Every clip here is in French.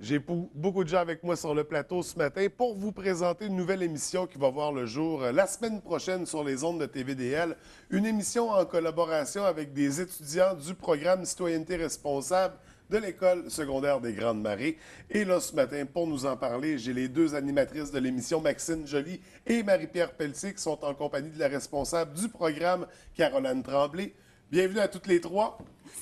J'ai beaucoup de gens avec moi sur le plateau ce matin pour vous présenter une nouvelle émission qui va voir le jour la semaine prochaine sur les ondes de TVDL. Une émission en collaboration avec des étudiants du programme Citoyenneté responsable de l'École secondaire des Grandes Marées. Et là, ce matin, pour nous en parler, j'ai les deux animatrices de l'émission, Maxime Joly et Marie-Pierre Pelletier, qui sont en compagnie de la responsable du programme, Caroline Tremblay. Bienvenue à toutes les trois.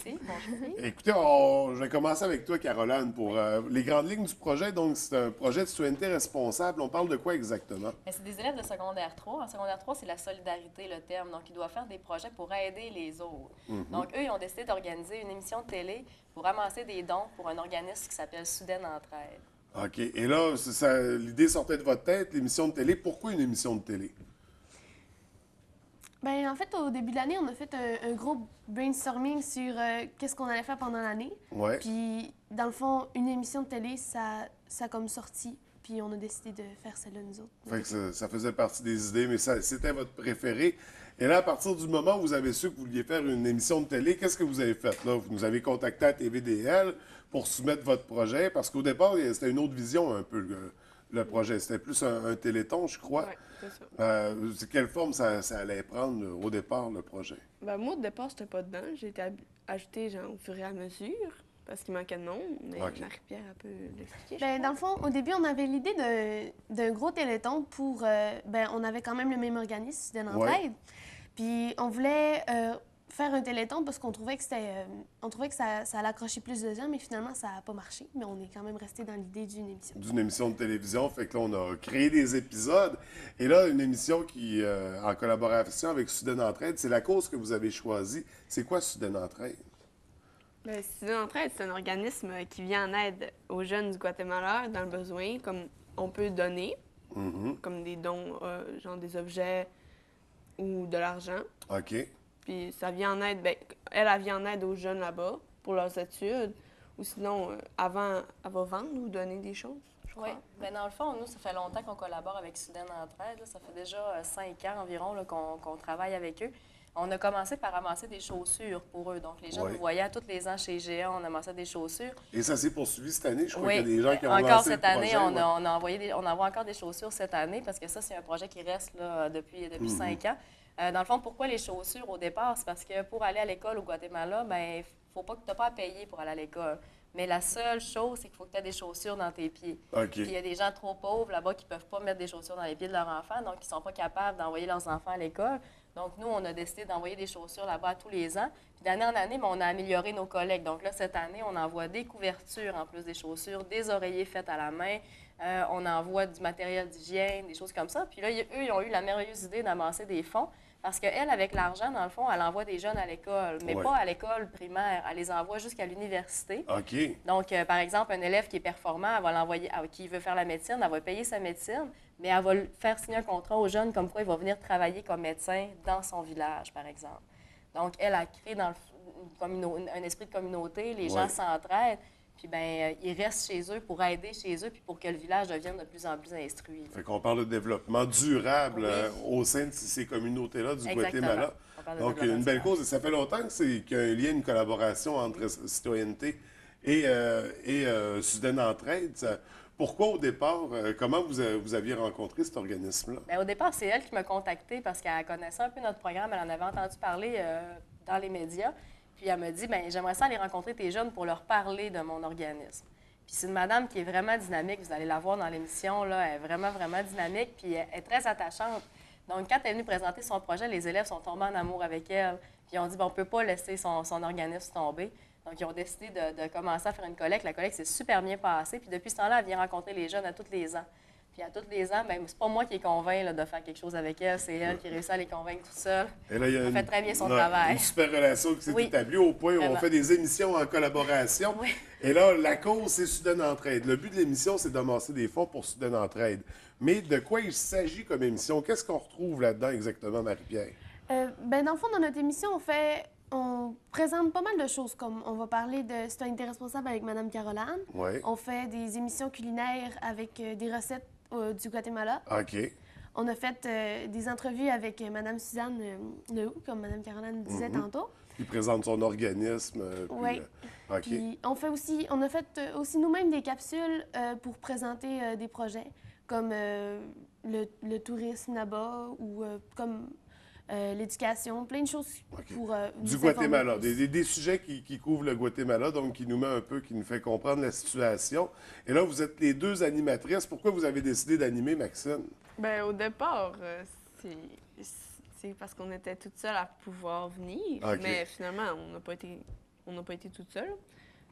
Merci, bonjour. Écoutez, je vais commencer avec toi, Caroline, pour les grandes lignes du projet. Donc, c'est un projet de citoyenneté responsable. On parle de quoi exactement? C'est des élèves de secondaire 3. En secondaire 3, c'est la solidarité, le terme. Donc, ils doivent faire des projets pour aider les autres. Donc, eux, ils ont décidé d'organiser une émission de télé pour ramasser des dons pour un organisme qui s'appelle Soudaine Entraide. OK. Et là, l'idée sortait de votre tête, l'émission de télé. Pourquoi une émission de télé? Ben, en fait, au début de l'année, on a fait un gros brainstorming sur qu'est-ce qu'on allait faire pendant l'année. Ouais. Puis, dans le fond, une émission de télé, ça a comme sorti. Puis, on a décidé de faire celle-là, nous autres. Fait que ça faisait partie des idées, mais c'était votre préféré. Et là, à partir du moment où vous avez su que vous vouliez faire une émission de télé, qu'est-ce que vous avez fait là? Vous nous avez contacté à TVDL pour soumettre votre projet, parce qu'au départ, c'était une autre vision un peu, le projet. C'était plus un téléthon, je crois. Oui, c'est ça. Quelle forme ça allait prendre au départ, le projet? Ben, moi, au départ, j'étais pas dedans. J'ai été ajoutée genre, au fur et à mesure parce qu'il manquait de monde. Mais OK. Marie-Pierre a pu l'expliquer. Ben, dans le fond, au début, on avait l'idée d'un gros téléthon pour... ben, on avait quand même le même organisme, Student Entraide. Puis, on voulait faire un téléthon parce qu'on trouvait que c'était... on trouvait que ça allait accrocher plus de gens, mais finalement, ça n'a pas marché. Mais on est quand même resté dans l'idée d'une émission. D'une émission de télévision. Fait que là, on a créé des épisodes. Et là, une émission qui, en collaboration avec Soudaine Entraide, c'est la cause que vous avez choisie. C'est quoi Soudaine Entraide? Ben, Student Entraide, c'est un organisme qui vient en aide aux jeunes du Guatemala dans le besoin, comme on peut donner, comme des dons, genre des objets ou de l'argent. OK. Puis ça vient en aide, ben, elle vient en aide aux jeunes là-bas pour leurs études. Ou sinon, avant, elle va vendre ou donner des choses, je crois. Oui, bien dans le fond, nous, ça fait longtemps qu'on collabore avec Soudaine Entraide. Là. Ça fait déjà 5 ans environ là, qu'on travaille avec eux. On a commencé par ramasser des chaussures pour eux. Donc, les gens nous voyaient tous les ans chez Géant, on amassait des chaussures. Et ça s'est poursuivi cette année. Je crois Oui, qu'il y a des gens qui ont encore lancé cette le année, projet, on envoie encore des chaussures cette année parce que ça, c'est un projet qui reste là, depuis 5 ans. Dans le fond, pourquoi les chaussures au départ? C'est parce que pour aller à l'école au Guatemala, ben faut pas que tu n'aies pas à payer pour aller à l'école. Mais la seule chose, c'est qu'il faut que tu aies des chaussures dans tes pieds. OK. Puis il y a des gens trop pauvres là-bas qui ne peuvent pas mettre des chaussures dans les pieds de leurs enfants, donc ils ne sont pas capables d'envoyer leurs enfants à l'école. Donc nous, on a décidé d'envoyer des chaussures là-bas tous les ans. Puis d'année en année, mais on a amélioré nos collègues. Donc là, cette année, on envoie des couvertures en plus des chaussures, des oreillers faits à la main. On envoie du matériel d'hygiène, des choses comme ça. Puis là, eux, ils ont eu la merveilleuse idée d'amasser des fonds. Parce qu'elle, avec l'argent, dans le fond, elle envoie des jeunes à l'école, mais pas à l'école primaire. Elle les envoie jusqu'à l'université. OK. Donc, par exemple, un élève qui est performant, elle va l'envoyer, qui veut faire la médecine, elle va payer sa médecine, mais elle va faire signer un contrat aux jeunes comme quoi il va venir travailler comme médecin dans son village, par exemple. Donc, elle a créé dans un esprit de communauté, les gens s'entraident. Puis, bien, ils restent chez eux pour aider chez eux, puis pour que le village devienne de plus en plus instruit. Fait qu'on parle de développement durable au sein de ces communautés-là du Guatemala. Donc, une belle cause. Et ça fait longtemps qu'il y a un lien, une collaboration entre citoyenneté et Soudaine Entraide. Pourquoi au départ, comment vous aviez rencontré cet organisme-là? Bien, au départ, c'est elle qui m'a contactée parce qu'elle connaissait un peu notre programme. Elle en avait entendu parler dans les médias. Puis elle m'a dit, bien, j'aimerais ça aller rencontrer tes jeunes pour leur parler de mon organisme. Puis c'est une madame qui est vraiment dynamique. Vous allez la voir dans l'émission, là. Elle est vraiment, vraiment dynamique. Puis elle est très attachante. Donc, quand elle est venue présenter son projet, les élèves sont tombés en amour avec elle. Puis ils ont dit, bon, on ne peut pas laisser son organisme tomber. Donc, ils ont décidé de commencer à faire une collecte. La collecte s'est super bien passée. Puis depuis ce temps-là, elle vient rencontrer les jeunes à tous les ans. Puis à tous les ans, bien, c'est pas moi qui les convainc là, de faire quelque chose avec elle, c'est elle qui réussit à les convaincre toute seule. Elle fait très bien son travail. Une super relation qui s'est établie au point où on fait des émissions en collaboration. Oui. Et là, la cause, c'est Soudaine Entraide. Le but de l'émission, c'est d'amasser des fonds pour Soudaine Entraide. Mais de quoi il s'agit comme émission? Qu'est-ce qu'on retrouve là-dedans exactement, Marie-Pierre? Ben, dans le fond, dans notre émission, on présente pas mal de choses, comme on va parler de citoyenneté responsable avec Mme Caroline. Oui. On fait des émissions culinaires avec des recettes du Guatemala. OK. On a fait des entrevues avec Mme Suzanne Lehoux, comme Mme Caroline disait tantôt. qui présente son organisme. Oui. OK. Puis on a fait aussi nous-mêmes des capsules pour présenter des projets, comme le tourisme là-bas ou comme l'éducation, plein de choses pour Du nous Guatemala, informer plus. des sujets qui couvrent le Guatemala, donc qui nous met un peu, qui nous fait comprendre la situation. Et là, vous êtes les deux animatrices. Pourquoi vous avez décidé d'animer, Maxine? Ben, au départ, c'est parce qu'on était toutes seules à pouvoir venir. OK. Mais finalement, on n'a pas été toutes seules.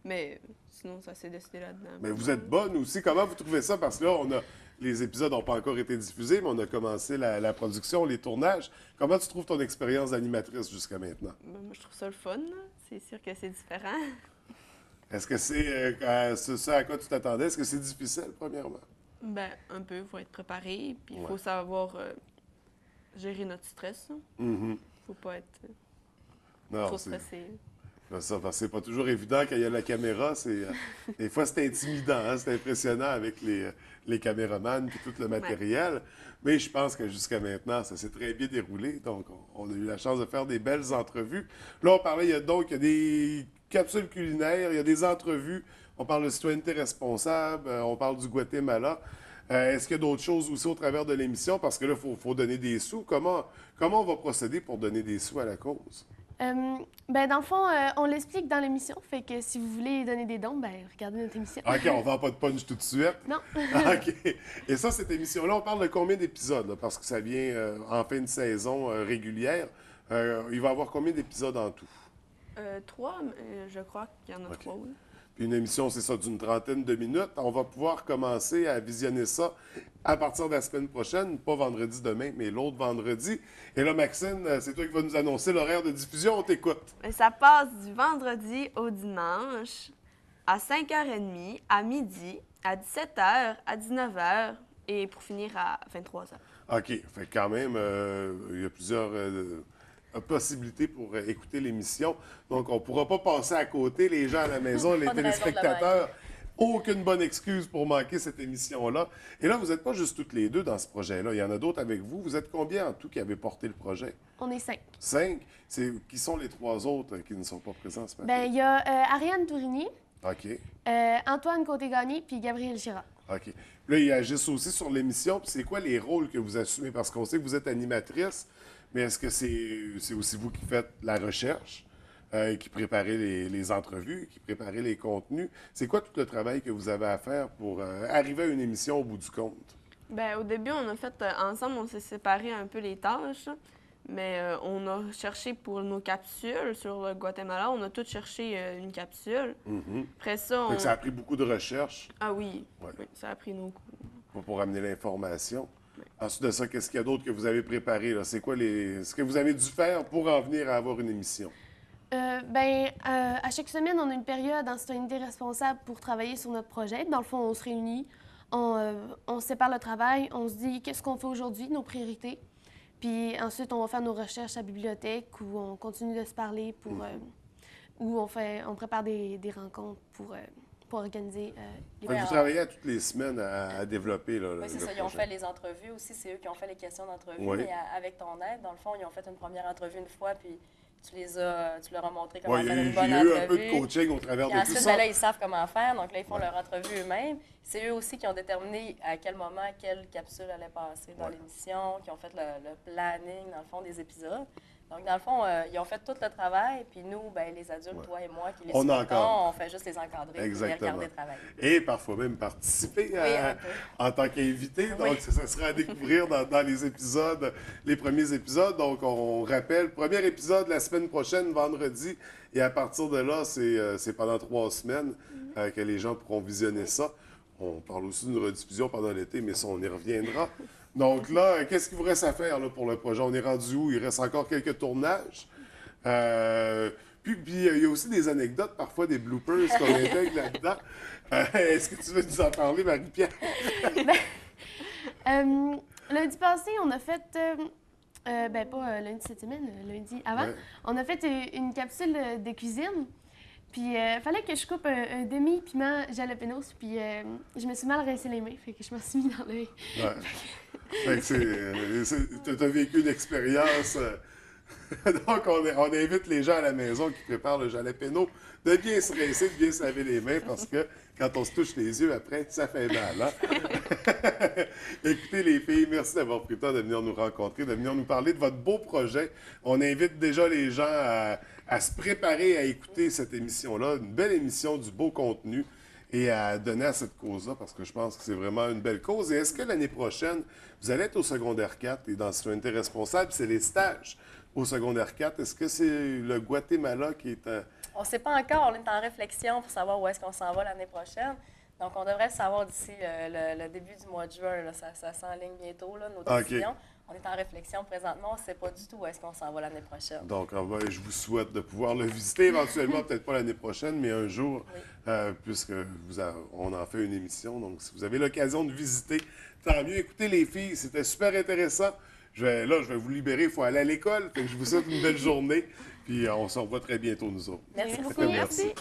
Mais sinon, ça s'est décidé là-dedans. Mais vous êtes bonne aussi. Comment vous trouvez ça? Parce que là, les épisodes n'ont pas encore été diffusés, mais on a commencé la production, les tournages. Comment tu trouves ton expérience d'animatrice jusqu'à maintenant? Ben, moi, je trouve ça le fun. Là. C'est sûr que c'est différent. Est-ce que c'est ce à quoi tu t'attendais? Est-ce que c'est difficile, premièrement? Ben, un peu, il faut être préparé. Puis il Ouais. faut savoir gérer notre stress. Il Mhm. faut pas être Non, trop c'est stressé. ça, parce que c'est pas toujours évident quand il y a la caméra. Des fois, c'est intimidant, hein, c'est impressionnant avec les caméramans et tout le matériel. Mais je pense que jusqu'à maintenant, ça s'est très bien déroulé. Donc, on a eu la chance de faire des belles entrevues. Là, on parlait, il y a des capsules culinaires, il y a des entrevues. On parle de citoyenneté responsable, on parle du Guatemala. Est-ce qu'il y a d'autres choses aussi au travers de l'émission? Parce que là, il faut donner des sous. Comment on va procéder pour donner des sous à la cause? Ben, dans le fond, on l'explique dans l'émission, fait que si vous voulez donner des dons, ben, regardez notre émission. OK, on vend pas de punch tout de suite. Non. OK. Et ça, cette émission-là, on parle de combien d'épisodes? Là? Parce que ça vient en fin de saison régulière. Il va y avoir combien d'épisodes en tout? 3, je crois qu'il y en a OK. 3, oui. Puis une émission, c'est ça, d'une trentaine de minutes. On va pouvoir commencer à visionner ça à partir de la semaine prochaine, pas vendredi demain, mais l'autre vendredi. Et là, Maxine, c'est toi qui vas nous annoncer l'horaire de diffusion. On t'écoute. Mais ça passe du vendredi au dimanche à 5h30, à midi, à 17h, à 19h et pour finir à 23h. OK. Fait que quand même, il y a plusieurs possibilités pour écouter l'émission. Donc, on ne pourra pas passer à côté, les gens à la maison, les Pas de raison de la téléspectateurs. Aucune bonne excuse pour manquer cette émission-là. Et là, vous n'êtes pas juste toutes les deux dans ce projet-là. Il y en a d'autres avec vous. Vous êtes combien en tout qui avez porté le projet? On est 5. 5. Qui sont les 3 autres qui ne sont pas présents ce matin? Ben, il y a Ariane Tourigny, OK. Antoine Côté-Gagné, puis Gabriel Girard. OK. Là, ils agissent aussi sur l'émission. Puis c'est quoi les rôles que vous assumez? Parce qu'on sait que vous êtes animatrice, mais est-ce que c'est aussi vous qui faites la recherche, qui préparez les entrevues, qui préparez les contenus? C'est quoi tout le travail que vous avez à faire pour arriver à une émission au bout du compte? Ben, au début, on a fait ensemble, on s'est séparé un peu les tâches, mais on a cherché pour nos capsules sur le Guatemala, on a tous cherché une capsule. Mhm. Après ça, Fait que ça a pris beaucoup de recherche Ah oui, Ouais. oui, ça a pris nos coups. pour amener l'information. Ensuite de ça, qu'est-ce qu'il y a d'autre que vous avez préparé? Là? C'est quoi ce que vous avez dû faire pour en venir à avoir une émission? À chaque semaine, on a une période en citoyenneté responsable pour travailler sur notre projet. Dans le fond, on se réunit, on sépare le travail, on se dit qu'est-ce qu'on fait aujourd'hui, nos priorités. Puis ensuite, on va faire nos recherches à la bibliothèque où on continue de se parler où on prépare des rencontres pour organiser les Fait que vous travaillez à toutes les semaines à développer là, Oui, c'est le ça. Ils ont projet. fait les entrevues aussi. C'est eux qui ont fait les questions d'entrevue. Oui. Mais avec ton aide, dans le fond, ils ont fait une première entrevue une fois, puis tu leur as montré comment Ouais, il y faire a eu, une bonne il y a eu un peu entrevue. de coaching au travers Puis de tout ensuite, ça. ben là, ils savent comment faire. Donc là, ils font leur entrevue eux-mêmes. C'est eux aussi qui ont déterminé à quel moment quelle capsule allait passer dans l'émission, qui ont fait le planning, dans le fond, des épisodes. Donc, dans le fond, ils ont fait tout le travail. Puis nous, ben, les adultes, toi et moi, qui les On suivons, encadre. on fait juste les encadrer et les Exactement. regarder travailler. Et parfois même participer un peu. en tant qu'invité. Donc, ça sera à découvrir dans les épisodes, les premiers épisodes. Donc, on rappelle, premier épisode la semaine prochaine, vendredi. Et à partir de là, c'est pendant 3 semaines que les gens pourront visionner ça. On parle aussi d'une rediffusion pendant l'été, mais ça, on y reviendra. Donc là, qu'est-ce qu'il vous reste à faire là, pour le projet? On est rendu où? Il reste encore quelques tournages. Puis il y a aussi des anecdotes, parfois des bloopers qu'on intègre là-dedans. Est-ce que tu veux nous en parler, Marie-Pierre? Lundi passé, on a fait, pas lundi cette semaine, lundi avant, Ouais. on a fait une capsule de cuisine. Puis il fallait que je coupe un demi-piment jalapenos, puis je me suis mal rincé les mains, fait que je m'en suis mis dans l'œil. Ouais. Fait que t'as vécu une expérience Donc, on invite les gens à la maison qui préparent le jalapeno de bien se rincer, de bien se laver les mains parce que quand on se touche les yeux, après, ça fait mal. Hein? Écoutez, les filles, merci d'avoir pris le temps de venir nous rencontrer, de venir nous parler de votre beau projet. On invite déjà les gens à se préparer à écouter cette émission-là, une belle émission, du beau contenu et à donner à cette cause-là parce que je pense que c'est vraiment une belle cause. Et est-ce que l'année prochaine, vous allez être au secondaire 4 et dans Citoyenneté responsable, c'est les stages au secondaire 4. Est-ce que c'est le Guatemala qui est... On ne sait pas encore. On est en réflexion pour savoir où est-ce qu'on s'en va l'année prochaine. Donc, on devrait le savoir d'ici le début du mois de juin. Là. Ça s'enligne bientôt, là, nos décisions. On est en réflexion présentement. On ne sait pas du tout où est-ce qu'on s'en va l'année prochaine. Donc, je vous souhaite de pouvoir le visiter éventuellement, peut-être pas l'année prochaine, mais un jour, puisque on en fait une émission. Donc, si vous avez l'occasion de visiter, tant mieux. Écoutez, les filles, c'était super intéressant. Je vais vous libérer. Il faut aller à l'école. Je vous souhaite une belle journée. Puis, on se revoit très bientôt, nous autres. Merci beaucoup. Merci.